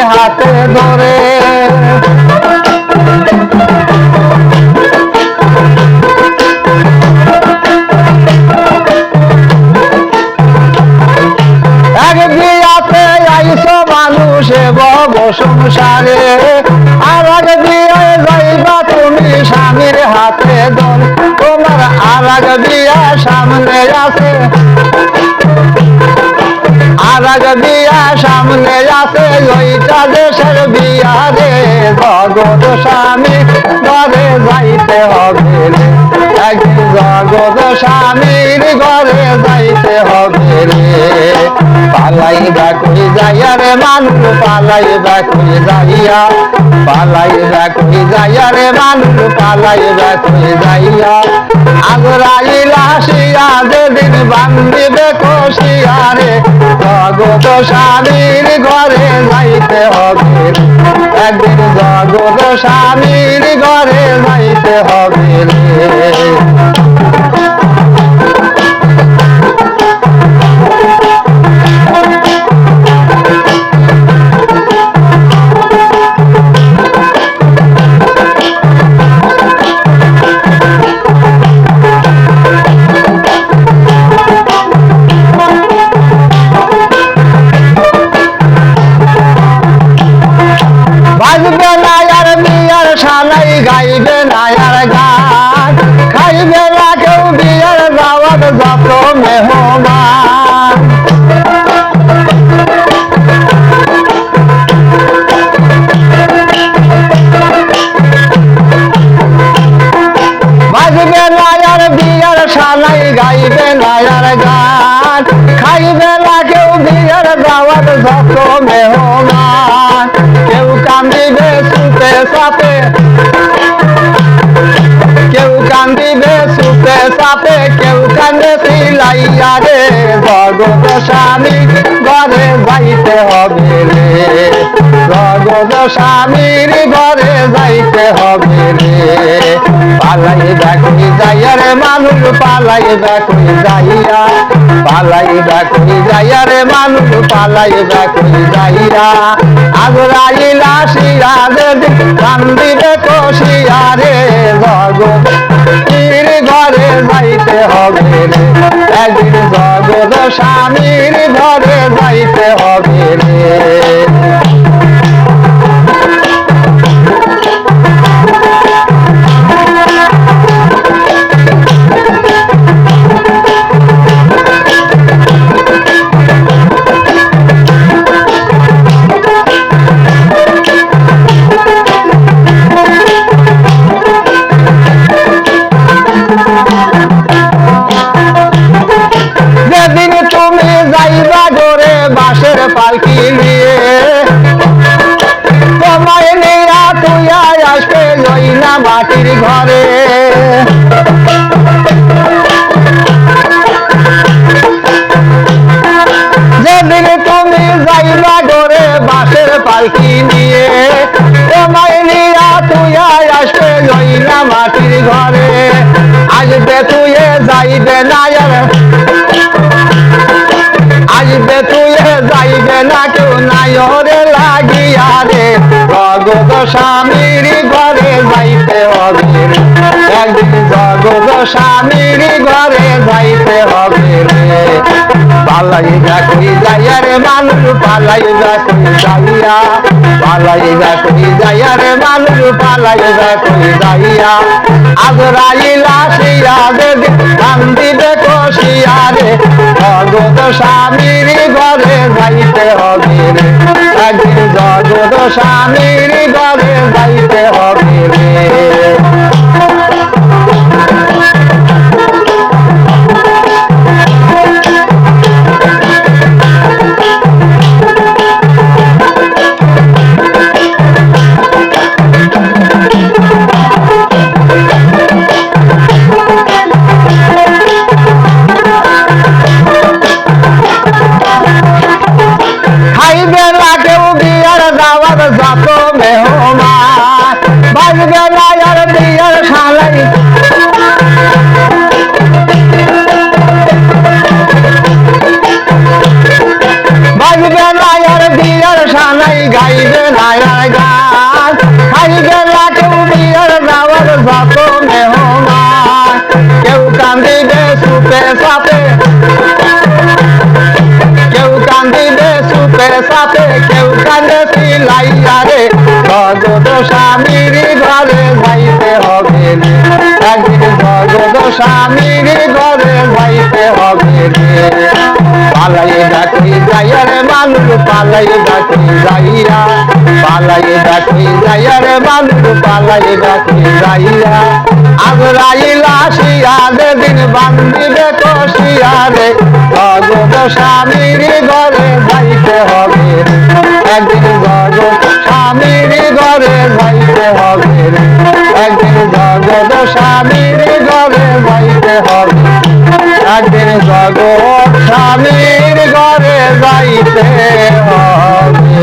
হাতে ধরে এক বিয়াতে আইছো মানুষে বব সংসারে আর এক বিয়ে যাইবা তুমি স্বামীর হাতে ধরে তোমার আর এক বিয়া সামনে আছে আর এক বিয়া সামনে আছে ওইটা দেশের বিয়া রে জগৎ স্বামী ঘরে যাইতে হবে রে একদিন জগৎ স্বামীর ঘরে যাইতে হবে রে পালাইবা কই যাইয়া রে মানুষ পালাইবা কই যাইয়া পালাইবা কই যাইয়া রে মানুষ পালাইবা কই যাইয়া আজরাইল আসিয়া যেদিন বান্ধিবে কষিয়া রে জগৎ স্বামীর ঘরে যাইতে হবে একদিন জগৎ স্বামীর ঘরে যাইতে হবে রে বাজবে না আর বিয়ার শালাই গাইবে না আর গান খাইবে না কেউ বিয়ার দাওয়াত যত মেহমান বাজবে না আর বিয়ার শালাই গাইবে না আর গান খাইবে না কেউ বিয়ার দাওয়াত যত মেহমান কেউ কান্দিবে সুপে সাপে কেউ কান্দিবে সুপে সাপে কেউ কান্দে সিলাইয়া রে জগৎ স্বামী ঘরে যাইতে হবে রে জগৎ স্বামীর ঘরে যাইতে হবে রে পালাইবা কই যাইয়া রে মানুষ পালাইবা কই যাইয়া পালাইবা কই যাইয়া রে মানুষ পালাইবা কই যাইয়া আজরাইল আসিয়া যেদিন বান্ধিবে কষিয়া রে জগৎ স্বামীর ঘরে যাইতে হবে রে একদিন জগৎ স্বামীর ঘরে যাইতে হবে রে যেদিন তুমি যাইবা ঘরে বাঁশের পালকি নিয়ে তোমায় নিয়া তুইয়া আসবে লইনা মাটির ঘরে যেদিন তুমি যাইবা ঘরে বাঁশের পালকি নিয়ে তোমায় নিয়া তুইয়া আসবে লইনা মাটির ঘরে আসবে তুইয়ে যাইবে না আসবে তুইয়ে যাইবে না কেউ নাইরে লাগিয়া রে জগৎ স্বামীর ঘরে যাইতে হবে রে একদিন জগৎ স্বামীর ঘরে যাইতে হবে রে পালাইবা কই যাইয়া রে মানুষ পালাইবা কই যাইয়া পালাইবা কই যাইয়া রে মানুষ পালাইবা কই যাইয়া আজরাইল আসিয়া যেদিন বান্ধিবে কষিয়া রে জগৎ স্বামীর ঘরে যাইতে হবে রে একদিন জগৎ স্বামীর ঘরে যাইতে হবে রে বাজবে নায়ার বিয়ার সানাই গাইবে নায়ার গান খাইবে না কেউ বিয়ার যাওয়ার যত মেহমান কেউ কান্দিবে সুপে সাপে কেউ কান্দিবে সুপে সাপে কেউ কান্দে সিলাইয়া রে জগৎ স্বামীর ঘরে যাইতে হবে রে একদিন জগৎ স্বামীর ঘরে যাইতে হবে রে পালাই ডাকি যাইয়া রে মানুষ পালাই ডাকি যাইয়া পালাই ডাকি যাইয়া রে মানুষ পালাই ডাকি যাইয়া আজরাইলা আসিয়া যেদিন বান্ধিবে কষিয়া রে জগৎ স্বামীর ঘরে যাইতে হবে একদিন জগৎ স্বামীর ঘরে যাইতে হবে একদিন জগৎ স্বামীর ঘরে যাইতে হবে একদিন জগৎ স্বামীর ঘরে যাইতে হবে।